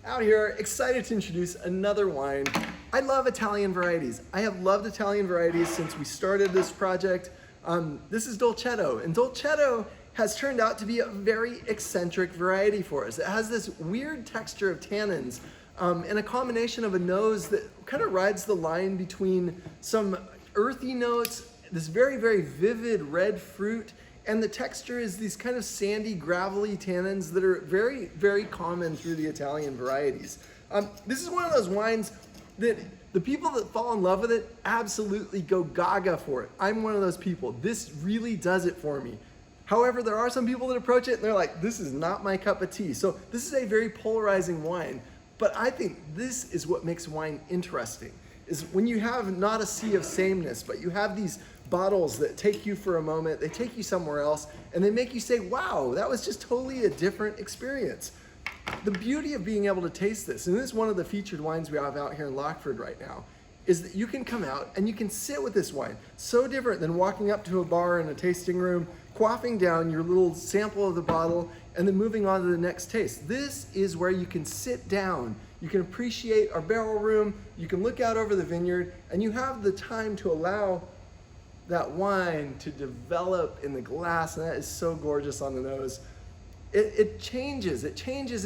Out here, excited to introduce another wine. I love Italian varieties. I have loved Italian varieties since we started this project. This is Dolcetto, and Dolcetto has turned out to be a very eccentric variety for us. It has this weird texture of tannins and a combination of a nose that kind of rides the line between some earthy notes, this very, very vivid red fruit, and the texture is these kind of sandy, gravelly tannins that are very, very common through the Italian varieties. This is one of those wines that the people that fall in love with it absolutely go gaga for it. I'm one of those people. This really does it for me. However, there are some people that approach it and they're like, this is not my cup of tea. So this is a very polarizing wine, but I think this is what makes wine interesting, is when you have not a sea of sameness, but you have these bottles that take you for a moment, they take you somewhere else, and they make you say, wow, that was just totally a different experience. The beauty of being able to taste this, and this is one of the featured wines we have out here in Lockford right now, is that you can come out and you can sit with this wine. So different than walking up to a bar in a tasting room, quaffing down your little sample of the bottle, and then moving on to the next taste. This is where you can sit down, you can appreciate our barrel room, you can look out over the vineyard, and you have the time to allow that wine to develop in the glass, and that is so gorgeous on the nose. It changes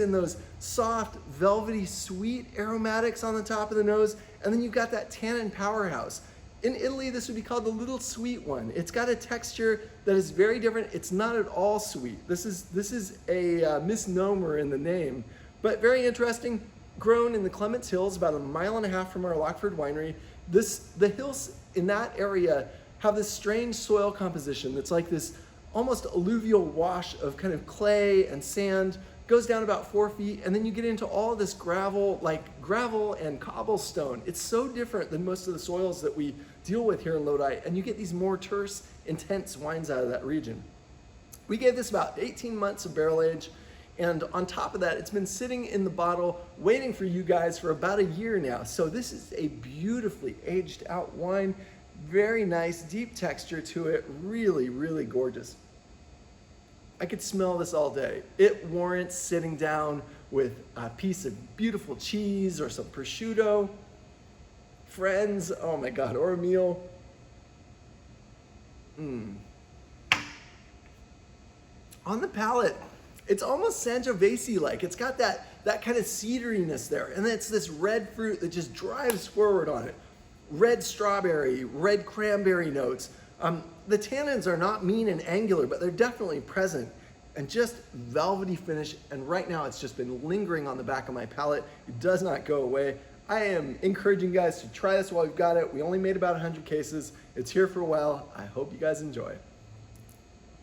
in those soft, velvety, sweet aromatics on the top of the nose, and then you've got that tannin powerhouse. In Italy, this would be called the little sweet one. It's got a texture that is very different. It's not at all sweet. This is a misnomer in the name, but very interesting. Grown in the Clements Hills, about 1.5 miles from our Lockford winery. The hills in that area have this strange soil composition that's like this almost alluvial wash of kind of clay and sand, goes down about 4 feet, and then you get into all this gravel, like gravel and cobblestone. It's so different than most of the soils that we deal with here in Lodi, and you get these more terse, intense wines out of that region. We gave this about 18 months of barrel age, and on top of that, it's been sitting in the bottle waiting for you guys for about a year now. So this is a beautifully aged out wine. Very nice, deep texture to it, really, really gorgeous. I could smell this all day. It warrants sitting down with a piece of beautiful cheese or some prosciutto, friends, oh my God, or a meal. On the palate, it's almost Sangiovese-like. It's got that kind of cedariness there, and it's this red fruit that just drives forward on it. Red strawberry, red cranberry notes. The tannins are not mean and angular, but they're definitely present, and just velvety finish. And right now it's just been lingering on the back of my palate. It does not go away. I am encouraging you guys to try this while we've got it. We only made about 100 cases. It's here for a while. I hope you guys enjoy.